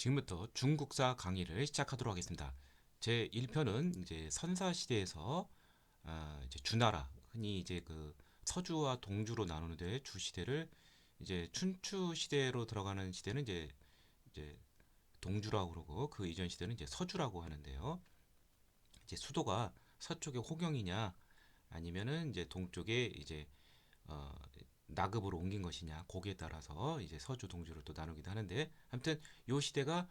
지금부터 중국사 강의를 시작하도록 하겠습니다. 제 1편은 이제 선사 시대에서 이제 주나라, 흔히 이제 그 서주와 동주로 나누는데 주 시대를 이제 춘추 시대로 들어가는 시대는 이제 동주라고 그러고 그 이전 시대는 이제 서주라고 하는데요. 이제 수도가 서쪽의 호경이냐 아니면은 이제 동쪽에 이제 어, 나급으로 옮긴 것이냐 거기에 따라서 이제 서주 동주를 또 나누기도 하는데 아무튼 요 시대가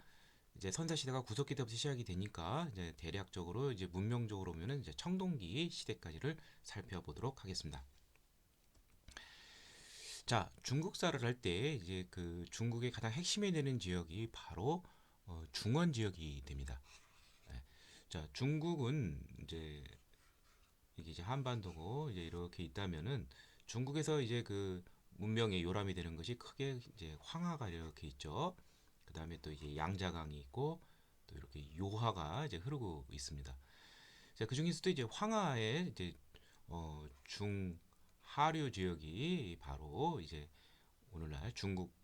이제 선사 시대가 구석기 때부터 시작이 되니까 이제 대략적으로 이제 문명적으로 보면은 이제 청동기 시대까지를 살펴보도록 하겠습니다. 자, 중국사를 할 때 이제 그 중국의 가장 핵심이 되는 지역이 바로 중원 지역이 됩니다. 네. 자, 중국은 이게 이제 한반도고 이제 이렇게 있다면은 중국에서 이제 그 문명의 요람이 되는 것이 크게 이제 황하가 이렇게 있죠. 그 다음에 또 이제 양자강이 있고 또 이렇게 요하가 이제 흐르고 있습니다. 자, 그 중에서도 이제 황하의 이제 중하류 지역이 바로 이제 오늘날 중국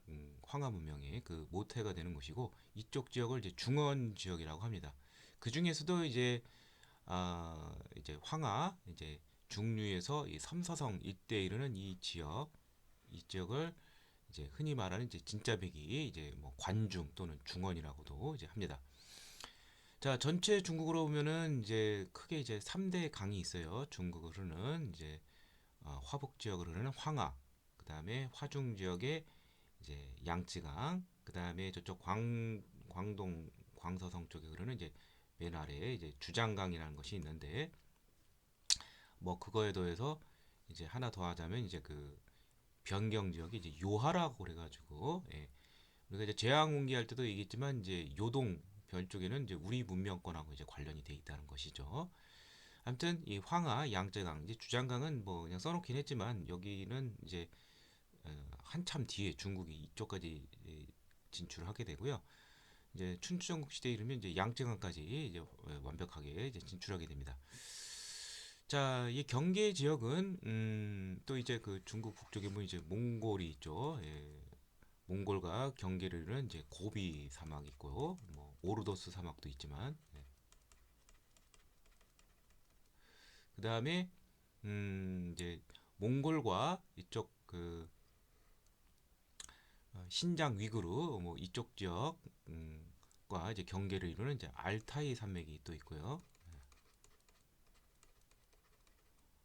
황하 문명의 그 모태가 되는 것이고 이쪽 지역을 이제 중원 지역이라고 합니다. 그 중에서도 이제 황하 이제 중류에서 이 삼서성 일대에 이르는 이 지역을 이제 흔히 말하는 이제 진짜배기 이제 뭐 관중 또는 중원이라고도 이제 합니다. 자, 전체 중국으로 보면은 이제 크게 이제 3대 강이 있어요. 중국을 흐르는 이제 화북 지역을 흐르는 황하, 그다음에 화중 지역의 이제 양쯔강, 그다음에 저쪽 광동 광서성 쪽에 흐르는 이제 맨 아래에 이제 주장강이라는 것이 있는데 뭐 그거에 더해서 이제 하나 더 하자면 이제 그 변경 지역이 이제 요하라고 그래가지고 우리가 이제 제왕운기 할 때도 얘기했지만 이제 요동 별 쪽에는 이제 우리 문명권하고 이제 관련이 돼 있다는 것이죠. 아무튼 이 황하, 양쯔강, 이제 주장강은 뭐 그냥 써놓긴 했지만 여기는 이제 한참 뒤에 중국이 이쪽까지 진출하게 되고요. 이제 춘추전국 시대에 이르면 이제 양쯔강까지 이제 완벽하게 이제 진출하게 됩니다. 자, 이 경계 지역은 또 이제 그 중국 북쪽에 보면 이제 몽골이 있죠. 몽골과 경계를 이루는 이제 고비 사막 있고 뭐 오르도스 사막도 있지만 그다음에 이제 몽골과 이쪽 그 신장 위구르 뭐 이쪽 지역과 이제 경계를 이루는 이제 알타이 산맥이 또 있고요.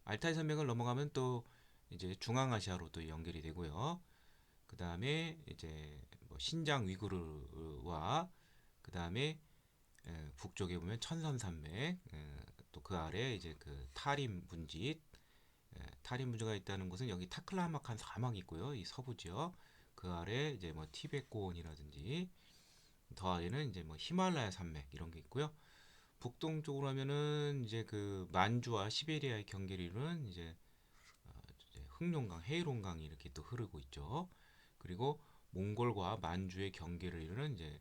알타이 산맥을 넘어가면 또 이제 중앙아시아로 또 연결이 되고요. 그 다음에 이제 뭐 신장 위구르와 그 다음에 북쪽에 보면 천선산맥, 또 그 아래 이제 그 타림 분지, 타림 분지가 있다는 곳은 여기 타클라마칸 사막이 있고요. 이 서부 지역 그 아래 이제 뭐 티베트 고원이라든지 더 아래는 이제 뭐 히말라야 산맥 이런 게 있고요. 북동쪽으로 하면은 이제 그 만주와 시베리아의 경계를 이루는 이제 흑룡강, 헤이롱강이 이렇게 또 흐르고 있죠. 그리고 몽골과 만주의 경계를 이루는 이제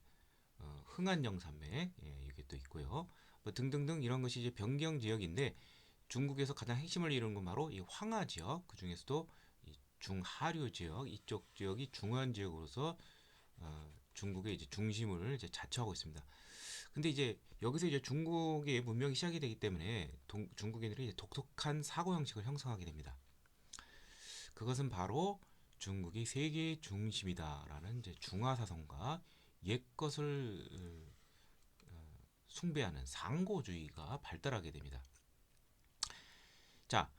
흥한정 산맥 이게 또 있고요. 뭐 등등등 이런 것이 이제 변경 지역인데 중국에서 가장 핵심을 이루는 건 바로 이 황하 지역, 그 중에서도 이 중하류 지역 이쪽 지역이 중원 지역으로서 중국의 이제 중심을 이제 자처하고 있습니다. 근데 이제 여기서 이제 중국의 문명이 시작이 되기 때문에 중국인들이 이제 독특한 사고 형식을 형성하게 됩니다. 그것은 바로 중국이 세계의 중심이다라는 이제 중화사상과 옛것을 숭배하는 상고주의가 발달하게 됩니다. 자,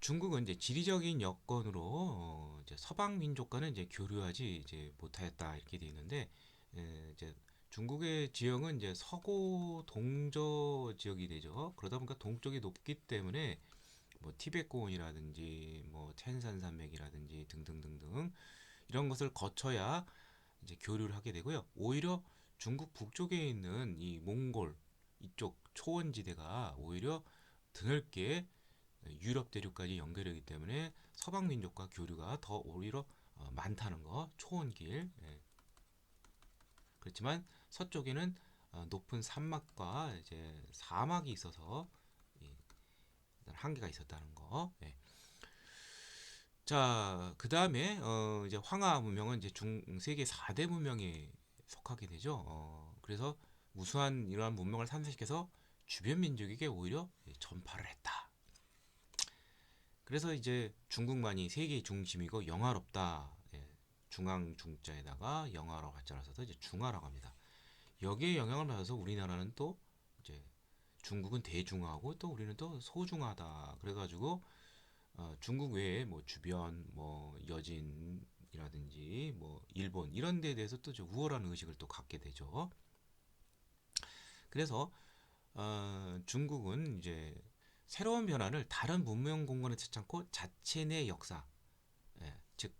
중국은 이제 지리적인 여건으로 이제 서방 민족과는 이제 교류하지 이제 못하였다 이렇게 되어 있는데 이제 중국의 지형은 이제 서고 동저 지역이 되죠. 그러다 보니까 동쪽이 높기 때문에 뭐 티베트 고원이라든지 뭐 텐산 산맥이라든지 등등등등 이런 것을 거쳐야 이제 교류를 하게 되고요. 오히려 중국 북쪽에 있는 이 몽골 이쪽 초원지대가 오히려 드넓게 유럽 대륙까지 연결되기 때문에 서방 민족과 교류가 더 오히려 많다는 거. 초원길. 그렇지만 서쪽에는 높은 산막과 이제 사막이 있어서 한계가 있었다는 거. 자, 그 다음에 이제 황하 문명은 이제 세계 4대 문명의 속하게 되죠. 그래서 우수한 이러한 문명을 탄생시켜서 주변 민족에게 오히려 전파를 했다. 그래서 이제 중국만이 세계의 중심이고 영화롭다. 예, 중앙 중자에다가 영화라고 한자를 써서 이제 중화라고 합니다. 여기에 영향을 받아서 우리나라는 또 이제 중국은 대중화하고 또 우리는 또 소중하다. 그래가지고 중국 외에 뭐 주변 뭐 여진이라든지 뭐 일본 이런 데에 대해서 또 우월한 의식을 또 갖게 되죠. 그래서 중국은 이제 새로운 변화를 다른 문명 공간에 찾지 않고 자체 내 역사, 예, 즉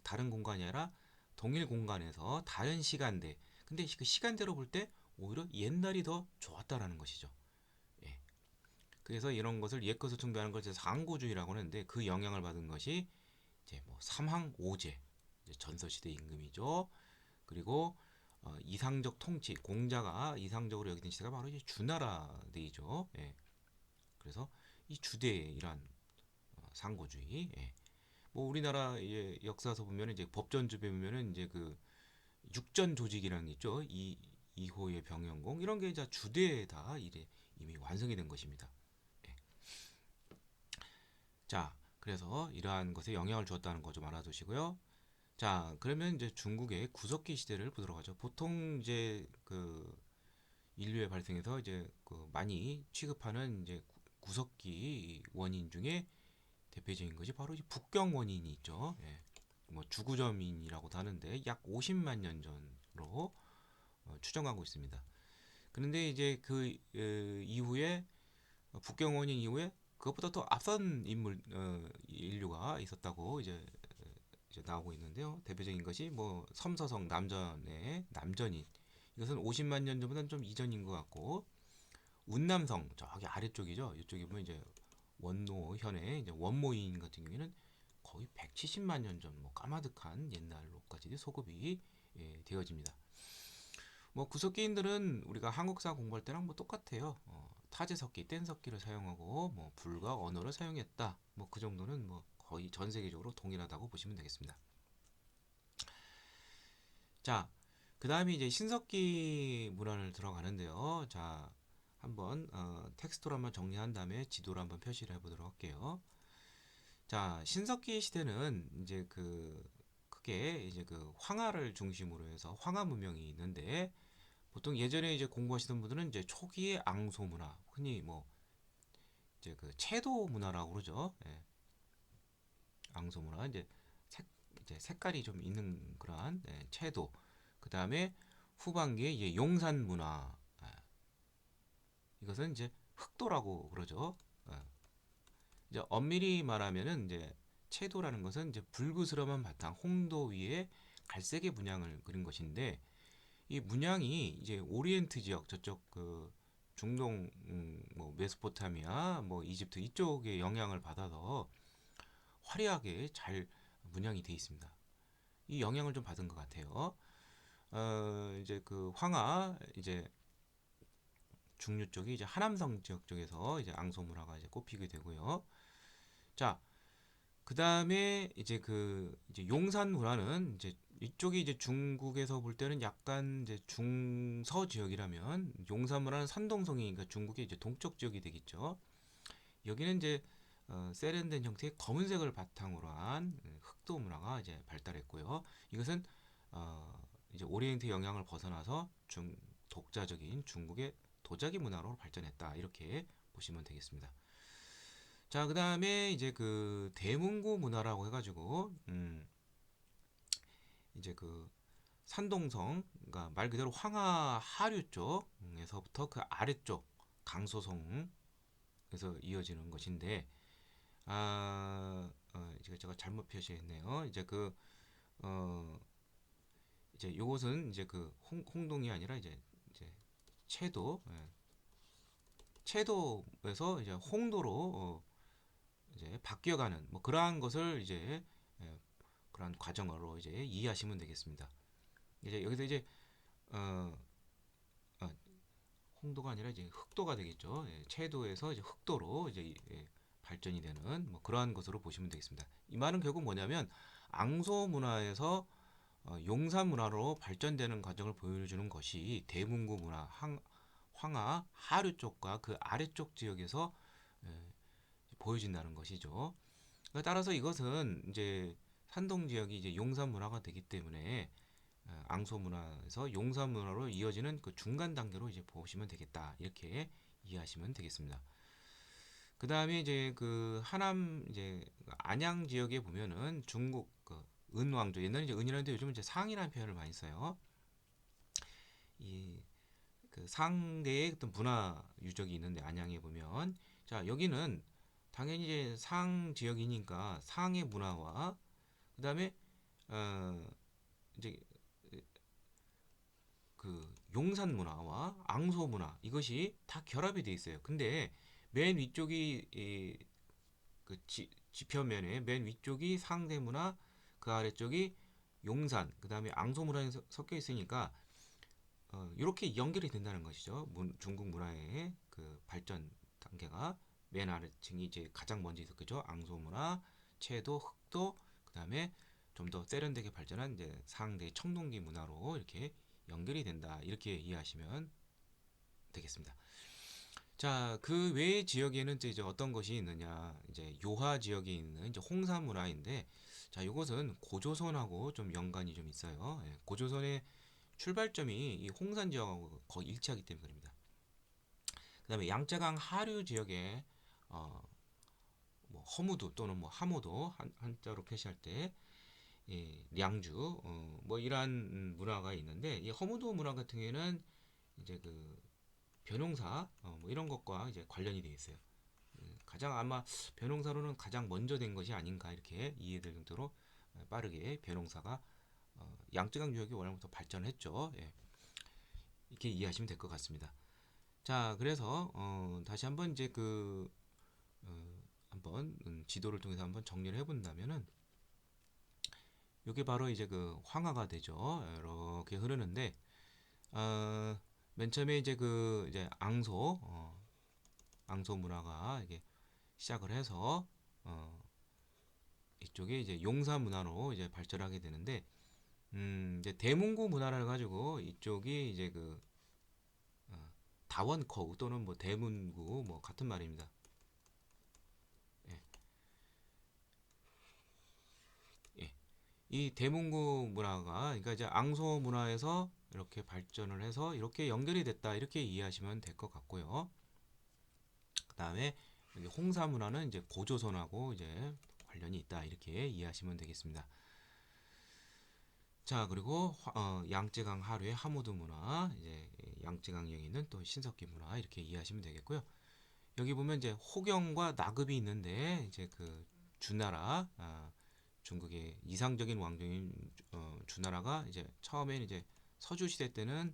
다른 공간이 아니라 동일 공간에서 다른 시간대. 근데 그 시간대로 볼 때 오히려 옛날이 더 좋았다라는 것이죠. 예. 그래서 이런 것을 옛것을 숭배하는 것을 상고주의라고 하는데 그 영향을 받은 것이 이제 뭐 삼항오제, 전서시대 임금이죠. 그리고 이상적 통치, 공자가 이상적으로 여기던 시대가 바로 이제 주나라대이죠. 예. 그래서 이 주대의 이러한 상고주의. 예. 뭐 우리나라의 역사서 보면 이제 법전주배 보면은 이제 그 육전 조직이라는 게 있죠. 이 이호의 병영공 이런 게 이제 주대에 다 이미 완성이 된 것입니다. 예. 자, 그래서 이러한 것에 영향을 주었다는 거 좀 알아두시고요. 자, 그러면 이제 중국의 구석기 시대를 보도록 하죠. 보통 이제 그 인류의 발생에서 이제 그 많이 취급하는 이제 구석기 원인 중에 대표적인 것이 바로 이 북경 원인이 있죠. 예. 뭐 주구점인이라고도 하는데 약 50만 년 전으로 추정하고 있습니다. 그런데 이제 그 이후에 북경 원인 이후에 그것보다 더 앞선 인류가 있었다고 이제 나오고 있는데요. 대표적인 것이 뭐 섬서성 남전의 남전인 이것은 50만 년 전보다는 좀 이전인 것 같고 운남성 저기 아래쪽이죠. 이쪽에 보면 이제 원노현의 이제 원모인 같은 경우에는 거의 170만 년 전 뭐 까마득한 옛날로까지 소급이 되어집니다. 뭐 구석기인들은 우리가 한국사 공부할 때랑 뭐 똑같아요. 타제석기, 뗀석기를 사용하고 뭐 불과 언어를 사용했다. 뭐 그 정도는 뭐 거의 전 세계적으로 동일하다고 보시면 되겠습니다. 자, 그 다음에 이제 신석기 문화를 들어가는데요. 자, 한번 텍스트로 한번 정리한 다음에 지도로 한번 표시를 해보도록 할게요. 자, 신석기 시대는 이제 크게 이제 그 황하를 중심으로 해서 황하 문명이 있는데 보통 예전에 이제 공부하시던 분들은 이제 초기의 앙소 문화, 흔히 뭐 이제 그 채도 문화라고 그러죠. 예, 앙소 문화 이제 색깔이 좀 있는 그러한 채도. 그 다음에 후반기에 이제 용산 문화. 이것은 이제 흑도라고 그러죠. 이제 엄밀히 말하면은 이제 채도라는 것은 이제 불그스름한 바탕 홍도 위에 갈색의 문양을 그린 것인데 이 문양이 이제 오리엔트 지역 저쪽 그 중동 뭐 메소포타미아 뭐 이집트 이쪽에 영향을 받아서 화려하게 잘 문양이 되어 있습니다. 이 영향을 좀 받은 것 같아요. 이제 그 황하 이제 중류 쪽이 이제 하남성 지역 쪽에서 이제 앙소 문화가 이제 꼽히게 되고요. 자, 그 다음에 이제 용산 문화는 이제 이쪽이 이제 중국에서 볼 때는 약간 이제 중서 지역이라면 용산 문화는 산동성이 그러니까 중국의 이제 동쪽 지역이 되겠죠. 여기는 이제 세련된 형태의 검은색을 바탕으로 한 흑도 문화가 이제 발달했고요. 이것은 이제 오리엔트 영향을 벗어나서 독자적인 중국의 도자기 문화로 발전했다. 이렇게 보시면 되겠습니다. 자, 그 다음에 이제 그 대문구 문화라고 해가지고, 이제 그 산동성, 그러니까 말 그대로 황하 하류 쪽에서부터 그 아래쪽 강소성에서 이어지는 것인데, 이제 제가 잘못 표시했네요. 어, 이제 요것은 이제 그 홍동이 아니라 이제 채도, 채도에서 이제 홍도로 이제 바뀌어가는 뭐 그러한 것을 이제 그러한 과정으로 이제 이해하시면 되겠습니다. 이제 여기서 이제 어, 어, 홍도가 아니라 이제 흑도가 되겠죠. 채도에서 이제 흑도로 이제 발전이 되는 뭐 그러한 것으로 보시면 되겠습니다. 이 말은 결국 뭐냐면 앙소 문화에서 용산 문화로 발전되는 과정을 보여주는 것이 대문구 문화, 황하, 하류 쪽과 그 아래쪽 지역에서 에, 보여진다는 것이죠. 따라서 이것은 이제 산동 지역이 이제 용산 문화가 되기 때문에 앙소 문화에서 용산 문화로 이어지는 그 중간 단계로 이제 보시면 되겠다. 이렇게 이해하시면 되겠습니다. 그 다음에 이제 그 하남 이제 안양 지역에 보면은 중국 그 은왕조 옛날에 이제 은이라는데 요즘은 이제 상이라는 표현을 많이 써요. 이 그 상대의 어떤 문화 유적이 있는데 안양에 보면 자 여기는 당연히 이제 상 지역이니까 상의 문화와 그 다음에 어 이제 그 용산 문화와 앙소 문화 이것이 다 결합이 돼 있어요. 근데 맨 위쪽이 그 지표면에 맨 위쪽이 상대 문화, 그 아래쪽이 용산, 그 다음에 앙소 문화에 섞여 있으니까 이렇게 연결이 된다는 것이죠. 중국 문화의 그 발전 단계가 맨 아래층이 이제 가장 먼저 있었겠죠. 앙소 문화, 채도, 흑도, 그 다음에 좀 더 세련되게 발전한 이제 상대 청동기 문화로 이렇게 연결이 된다. 이렇게 이해하시면 되겠습니다. 자, 그 외의 지역에는 이제 어떤 것이 있느냐? 이제 요하 지역에 있는 이제 홍사 문화인데, 자, 이것은 고조선하고 좀 연관이 좀 있어요. 예, 고조선의 출발점이 이 홍산 지역하고 거의 일치하기 때문에 그럽니다. 그다음에 양자강 하류 지역에 어, 뭐 허무도 또는 뭐 하모도 한자로 표시할 때 예, 량주 뭐 이러한 문화가 있는데 이 허무도 문화 같은 경우에는 이제 그 변홍사 뭐 이런 것과 이제 관련이 되어 있어요. 가장 아마 변홍사로는 가장 먼저 된 것이 아닌가 이렇게 이해될 정도로 빠르게 변홍사가 양쯔강 유역이 원래부터 발전했죠. 예, 이렇게 이해하시면 될 것 같습니다. 자, 그래서 다시 한번 이제 그 한번 지도를 통해서 한번 정리를 해본다면은 이게 바로 이제 그 황하가 되죠. 이렇게 흐르는데 맨 처음에 이제 그 이제 앙소 문화가 이게 시작을 해서 이쪽에 이제 용사 문화로 이제 발전하게 되는데 이제 대문구 문화를 가지고 이쪽이 이제 그 다원커우 또는 뭐 대문구 뭐 같은 말입니다. 예, 예. 이 대문구 문화가 그러니까 이제 앙소 문화에서 이렇게 발전을 해서 이렇게 연결이 됐다 이렇게 이해하시면 될 것 같고요. 그 다음에 여기 홍사 문화는 이제 고조선하고 이제 관련이 있다 이렇게 이해하시면 되겠습니다. 자 그리고 양쯔강 하류의 하모드 문화 이제 양쯔강역에 있는 또 신석기 문화 이렇게 이해하시면 되겠고요. 여기 보면 이제 호경과 나급이 있는데 이제 그 주나라 중국의 이상적인 왕조인 주나라가 이제 처음에는 이제 서주 시대 때는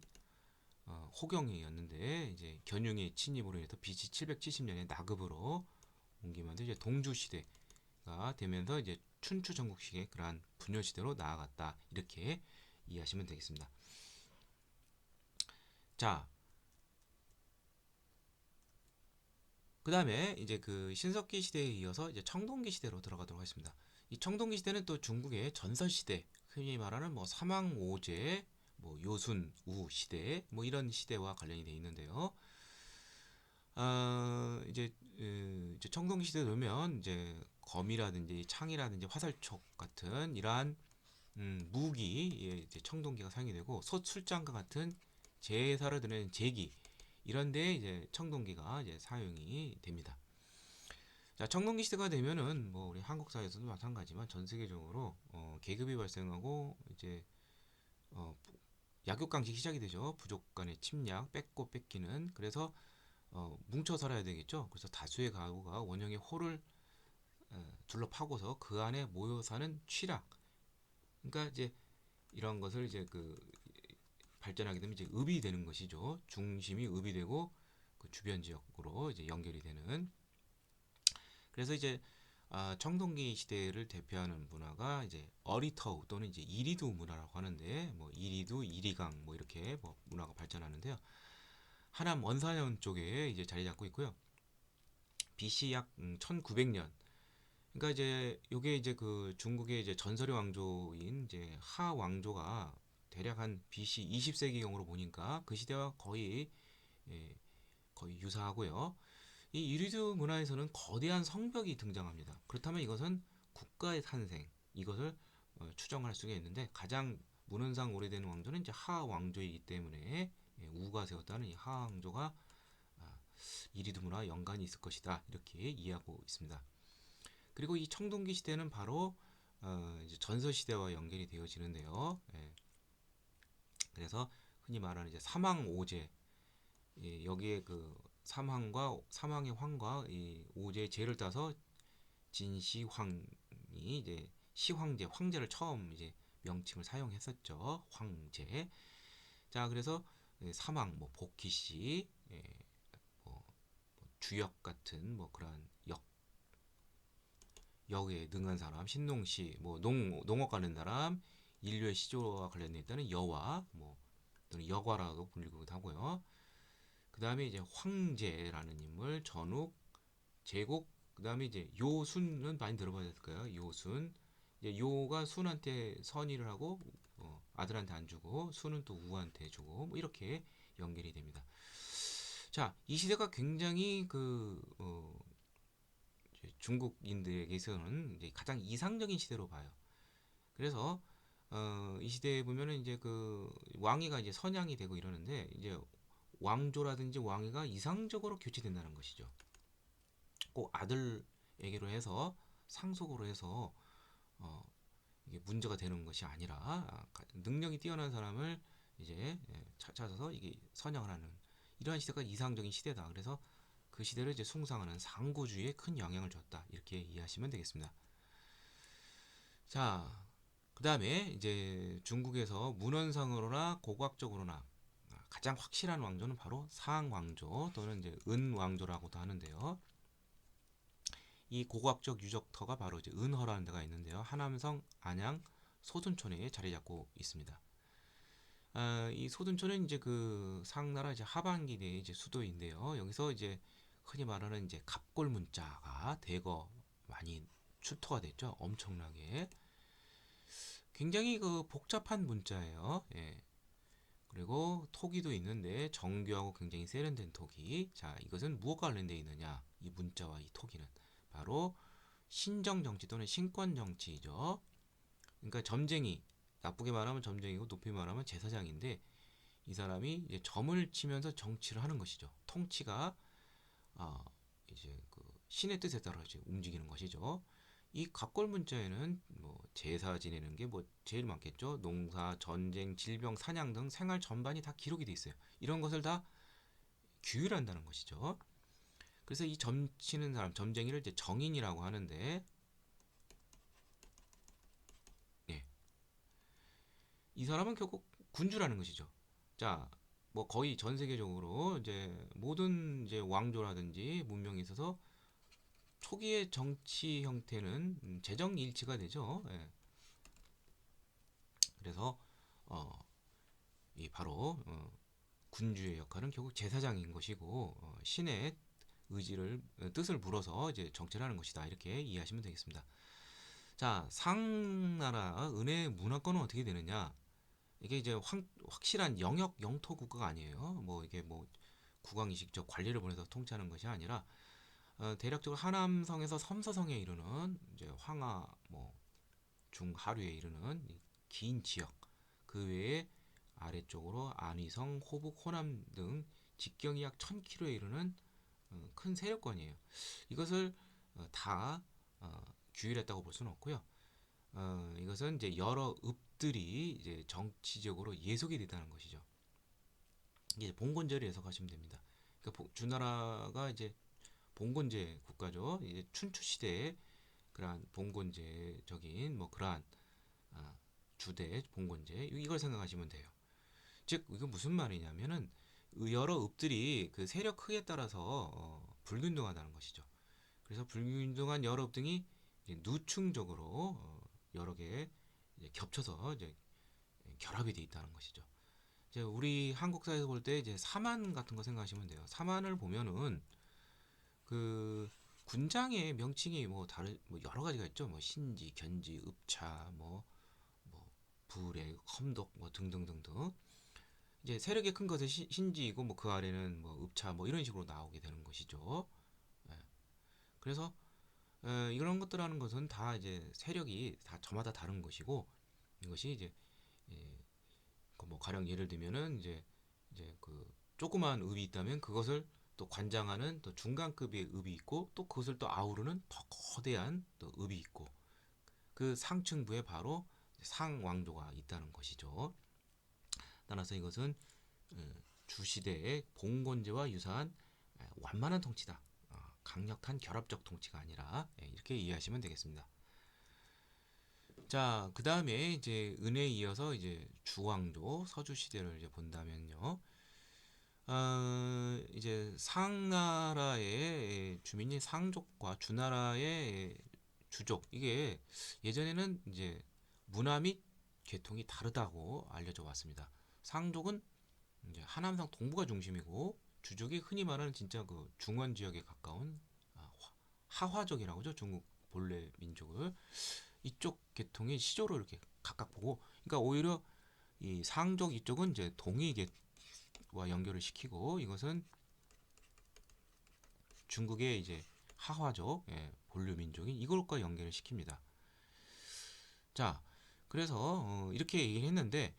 호경이었는데 이제 견융의 침입으로 인해서 BC 770년에 나급으로 옮기면서 이제 동주 시대가 되면서 이제 춘추 전국식의 그러한 분열 시대로 나아갔다 이렇게 이해하시면 되겠습니다. 자, 그 다음에 이제 그 신석기 시대에 이어서 이제 청동기 시대로 들어가도록 하겠습니다. 이 청동기 시대는 또 중국의 전설 시대, 흔히 말하는 뭐 사망오제, 뭐 요순 우 시대, 뭐 이런 시대와 관련이 되어 있는데요. 이제 청동기 시대 되면 이제 검이라든지 창이라든지 화살촉 같은 이러한 무기에 이제 청동기가 사용이 되고 소출장과 같은 제사를 드리는 제기 이런 데 이제 청동기가 이제 사용이 됩니다. 자, 청동기 시대가 되면은 뭐 우리 한국 사회에서도 마찬가지지만 전 세계적으로 계급이 발생하고 이제 어, 약육강식이 시작이 되죠. 부족 간의 침략, 뺏고 뺏기는. 그래서 뭉쳐 살아야 되겠죠. 그래서 다수의 가구가 원형의 홀을 둘러 파고서 그 안에 모여 사는 취락. 그러니까 이제 이런 것을 이제 그 발전하게 되면 이제 읍이 되는 것이죠. 중심이 읍이 되고 그 주변 지역으로 이제 연결이 되는. 그래서 이제 청동기 시대를 대표하는 문화가 이제 어리터우 또는 이제 이리두 문화라고 하는데 뭐 이리두, 이리강 뭐 이렇게 뭐 문화가 발전하는데요. 하남 원산현 쪽에 이제 자리 잡고 있고요. BC 약 1900년. 그러니까 이제 요게 이제 그 중국의 이제 전설의 왕조인 이제 하 왕조가 대략 한 BC 20세기경으로 보니까 그 시대와 거의 예, 거의 유사하고요. 이 이리드 문화에서는 거대한 성벽이 등장합니다. 그렇다면 이것은 국가의 탄생 이것을 추정할 수가 있는데 가장 문헌상 오래된 왕조는 이제 하 왕조이기 때문에 우가 세웠다는 이 하 왕조가 이리드 문화와 연관이 있을 것이다 이렇게 이해하고 있습니다. 그리고 이 청동기 시대는 바로 이제 전서 시대와 연결이 되어지는데요. 예, 그래서 흔히 말하는 이제 사망 오제 여기에 그 사망의 황과 이 오제의 제를 따서 진시황이 이제 시황제 황제를 처음 이제 명칭을 사용했었죠. 황제. 자 그래서 사망 뭐 복희씨 뭐 주역 같은 뭐 그러한 역에 능한 사람 신농씨 뭐 농업 관련 사람 인류의 시조와 관련돼 있다는 여와 뭐 또는 여과라고 불리기도 하고요. 그 다음에 이제 황제라는 인물, 전욱, 제국, 그 다음에 이제 요순은 많이 들어봐야 될 거예요. 요순. 이제 요가 순한테 선의를 하고 아들한테 안 주고 순은 또 우한테 주고 뭐 이렇게 연결이 됩니다. 자, 이 시대가 굉장히 중국인들에게서는 이제 가장 이상적인 시대로 봐요. 그래서 이 시대에 보면은 이제 그 왕위가 이제 선양이 되고 이러는데 이제 왕조라든지 왕위가 이상적으로 교체된다는 것이죠. 꼭 아들에게로 해서 상속으로 해서 어, 이게 문제가 되는 것이 아니라 능력이 뛰어난 사람을 이제 찾아서 이게 선양을 하는 이러한 시대가 이상적인 시대다. 그래서 그 시대를 이제 숭상하는 상고주의에 큰 영향을 줬다. 이렇게 이해하시면 되겠습니다. 자, 그 다음에 이제 중국에서 문헌상으로나 고고학적으로나 가장 확실한 왕조는 바로 상왕조 또는 이제 은왕조라고도 하는데요. 이 고고학적 유적터가 바로 이제 은허라는 데가 있는데요. 하남성 안양 소둔촌에 자리 잡고 있습니다. 이 소둔촌은 이제 그 상나라 이제 하반기의 이제 수도인데요. 여기서 이제 흔히 말하는 이제 갑골 문자가 대거 많이 출토가 됐죠. 엄청나게 굉장히 그 복잡한 문자예요. 예. 그리고 토기도 있는데 정교하고 굉장히 세련된 토기. 자, 이것은 무엇과 관련되어 있느냐? 이 문자와 이 토기는 바로 신정 정치 또는 신권 정치이죠. 그러니까 점쟁이, 나쁘게 말하면 점쟁이고 높이 말하면 제사장인데 이 사람이 이제 점을 치면서 정치를 하는 것이죠. 통치가 아, 이제 그 신의 뜻에 따라 이제 움직이는 것이죠. 이 갑골 문자에는 뭐 제사 지내는 게 뭐 제일 많겠죠. 농사, 전쟁, 질병, 사냥 등 생활 전반이 다 기록이 돼 있어요. 이런 것을 다 규율한다는 것이죠. 그래서 이 점치는 사람, 점쟁이를 이제 정인이라고 하는데, 예, 이 사람은 결국 군주라는 것이죠. 자, 뭐 거의 전 세계적으로 이제 모든 이제 왕조라든지 문명에 있어서 초기의 정치 형태는 재정 일치가 되죠. 예. 그래서 어, 이 바로 군주의 역할은 결국 제사장인 것이고 신의 의지를 뜻을 물어서 이제 정치를 하는 것이다 이렇게 이해하시면 되겠습니다. 자 상나라 은혜 문화권은 어떻게 되느냐? 이게 이제 확실한 영역 영토 국가가 아니에요. 뭐 이게 뭐 국왕이식적 관리를 보내서 통치하는 것이 아니라 대략적으로 하남성에서 섬서성에 이르는 이제 황하 뭐 중하류에 이르는 긴 지역 그 외에 아래쪽으로 안위성, 호북, 호남 등 직경이 약 1000km에 이르는 큰 세력권이에요. 이것을 다 규율했다고 볼 수는 없고요. 이것은 이제 여러 읍들이 이제 정치적으로 예속이 됐다는 것이죠. 이게 봉건제를 해석하시면 됩니다. 그러니까 주나라가 이제 봉건제 국가죠. 이제 춘추 시대에 그러한 봉건제적인 뭐 그러한 주대 봉건제 이걸 생각하시면 돼요. 즉 이거 무슨 말이냐면은 여러 읍들이 그 세력 크기에 따라서 불균등하다는 것이죠. 그래서 불균등한 여러 읍 등이 누층적으로 여러 개 겹쳐서 이제 결합이 돼 있다는 것이죠. 이제 우리 한국 사회에서 볼 때 이제 사만 같은 거 생각하시면 돼요. 사만을 보면은 그 군장의 명칭이 뭐 다른 뭐 여러 가지가 있죠. 뭐 신지, 견지, 읍차, 뭐 부래, 험독 뭐 등등등등. 이제 세력이 큰 것은 신지이고 뭐 그 아래는 뭐 읍차 뭐 이런 식으로 나오게 되는 것이죠. 예. 그래서 이런 것들 하는 것은 다 이제 세력이 다 저마다 다른 것이고 이것이 이제 예, 그뭐 가령 예를 들면은 이제 그 조그마한 읍이 있다면 그것을 또 관장하는 또 중간급의 읍이 있고 또 그것을 또 아우르는 더 거대한 또 읍이 있고 그 상층부에 바로 상왕조가 있다는 것이죠. 따라서 이것은 주시대의 봉건제와 유사한 완만한 통치다. 강력한 결합적 통치가 아니라 이렇게 이해하시면 되겠습니다. 자, 그 다음에 이제 은혜에 이어서 이제 주왕조 서주 시대를 이제 본다면요. 이제 상나라의 주민이 상족과 주나라의 주족 이게 예전에는 이제 문화 및 계통이 다르다고 알려져 왔습니다. 상족은 이제 하남성 동부가 중심이고 주족이 흔히 말하는 진짜 그 중원 지역에 가까운 하화족이라고 하죠. 중국 본래 민족을 이쪽 계통의 시조를 이렇게 각각 보고 그러니까 오히려 이 상족 이쪽은 이제 동이계와 연결을 시키고 이것은 중국의 이제 하화족 본류 민족인 이걸과 연결을 시킵니다. 자, 그래서 이렇게 얘기를 했는데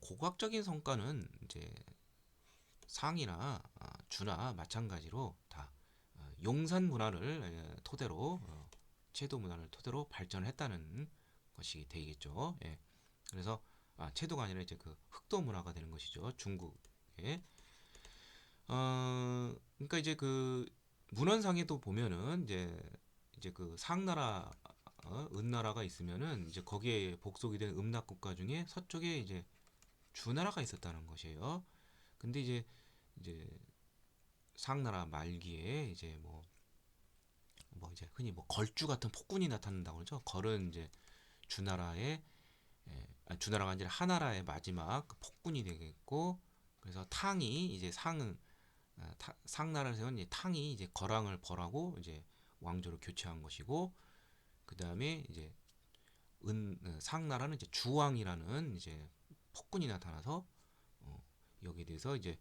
고고학적인 성과는 이제 상이나 주나 마찬가지로 다 용산 문화를 토대로 채도 문화를 토대로 발전했다는 것이 되겠죠. 예. 그래서 채도가 아니라 이제 그 흑도 문화가 되는 것이죠. 중국에. 그러니까 이제 그 문헌상에도 보면은 이제 그 상나라 은나라가 있으면은 이제 거기에 복속이 된 음납국가 중에 서쪽에 이제 주나라가 있었다는 것이에요. 근데 이제 상나라 말기에 이제 뭐 이제 흔히 뭐 걸주 같은 폭군이 나타난다고 그러죠. 걸은 이제 주나라의 주나라가 아니라 하나라의 마지막 그 폭군이 되겠고 그래서 탕이 이제 상나라를 세운 탕이 이제 거랑을 벌하고 이제 왕조로 교체한 것이고 그 다음에 이제 상나라는 이제 주왕이라는 이제 폭군이 나타나서 여기에 대해서 이제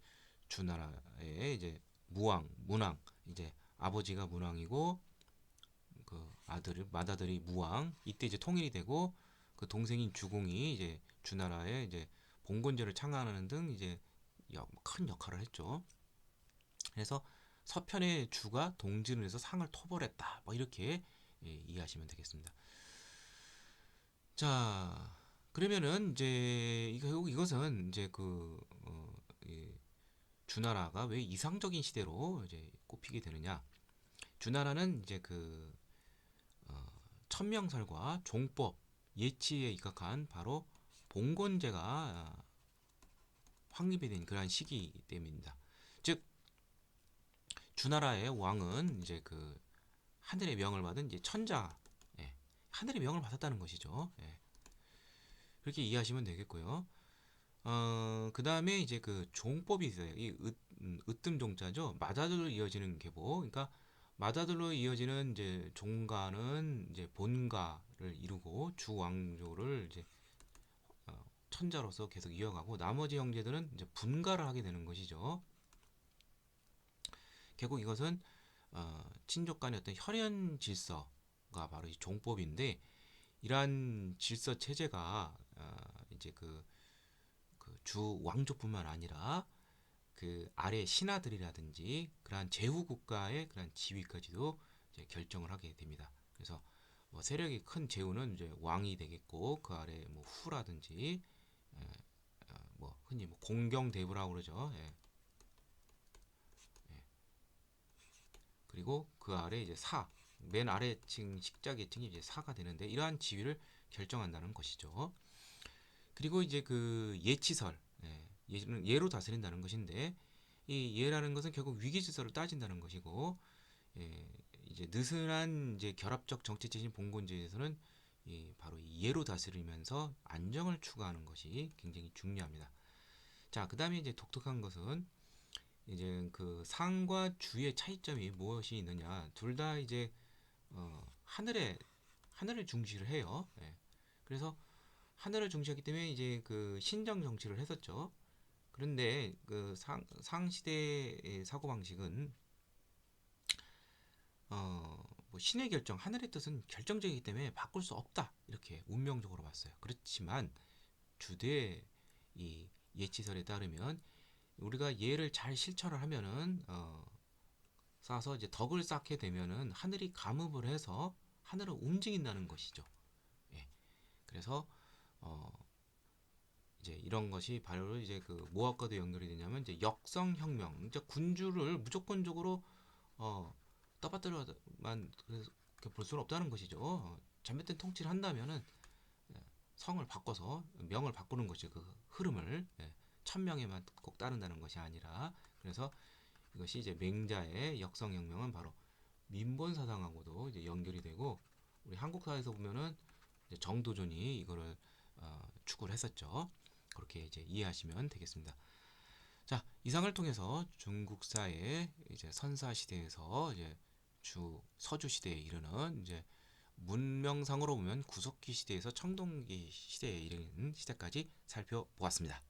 주나라의 이제 문왕 이제 아버지가 문왕이고 그 맏아들이 무왕 이때 이제 통일이 되고 그 동생인 주공이 이제 주나라의 이제 봉건제를 창안하는 등 이제 큰 역할을 했죠. 그래서 서편의 주가 동진을 해서 상을 토벌했다. 뭐 이렇게 이해하시면 되겠습니다. 자, 그러면은 이제 이것은 이제 주나라가 왜 이상적인 시대로 이제 꼽히게 되느냐? 주나라는 이제 천명설과 종법, 예치에 입각한 바로 봉건제가 확립이 된 그러한 시기 때문입니다. 즉 주나라의 왕은 이제 그 하늘의 명을 받은 이제 천자, 하늘의 명을 받았다는 것이죠. 그렇게 이해하시면 되겠고요. 그 다음에 이제 그 종법이 있어요. 이 으뜸종자죠. 마다들로 이어지는 계보. 그러니까 마다들로 이어지는 이제 종가는 이제 본가를 이루고 주왕조를 이제 천자로서 계속 이어가고 나머지 형제들은 이제 분가를 하게 되는 것이죠. 결국 이것은 친족 간의 어떤 혈연 질서가 바로 이 종법인데 이러한 질서 체제가 이제 그 주 왕조뿐만 아니라 그 아래 신하들이라든지 그러한 제후 국가의 그러한 지위까지도 이제 결정을 하게 됩니다. 그래서 뭐 세력이 큰 제후는 이제 왕이 되겠고 그 아래 뭐 후라든지 뭐 흔히 뭐 공경대부라고 그러죠. 그리고 그 아래 이제 맨 아래층 식자 계층이 이제 사가 되는데 이러한 지위를 결정한다는 것이죠. 그리고 이제 그 예치설, 예로 다스린다는 것인데 이 예라는 것은 결국 위기 질서를 따진다는 것이고 이제 느슨한 이제 결합적 정치체신 봉건제에서는 바로 이 예로 다스리면서 안정을 추구하는 것이 굉장히 중요합니다. 자, 그 다음에 이제 독특한 것은 이제 그 상과 주의 차이점이 무엇이 있느냐? 둘 다 이제 하늘을 중시를 해요. 예. 그래서 하늘을 중시하기 때문에 이제 그 신정 정치를 했었죠. 그런데 그 상시대의 사고 방식은 뭐 신의 결정, 하늘의 뜻은 결정적이기 때문에 바꿀 수 없다 이렇게 운명적으로 봤어요. 그렇지만 주대 이 예치설에 따르면 우리가 예를 잘 실천을 하면은 쌓아서 이제 덕을 쌓게 되면은 하늘이 감흡을 해서 하늘을 움직인다는 것이죠. 예. 그래서 어 이제 이런 것이 바로 이제 그 무엇과도 연결이 되냐면 이제 역성혁명, 이제 군주를 무조건적으로 어 떠받들어만 그렇게 볼 수는 없다는 것이죠. 잘못된 통치를 한다면은 성을 바꿔서 명을 바꾸는 것이 그 흐름을 천명에만 꼭 따른다는 것이 아니라 그래서 이것이 이제 맹자의 역성혁명은 바로 민본 사상하고도 이제 연결이 되고 우리 한국 사회에서 보면은 이제 정도전이 이거를 추구를 했었죠. 그렇게 이제 이해하시면 되겠습니다. 자, 이상을 통해서 중국사의 이제 선사 시대에서 이제 서주 시대에 이르는 이제 문명상으로 보면 구석기 시대에서 청동기 시대에 이르는 시대까지 살펴보았습니다.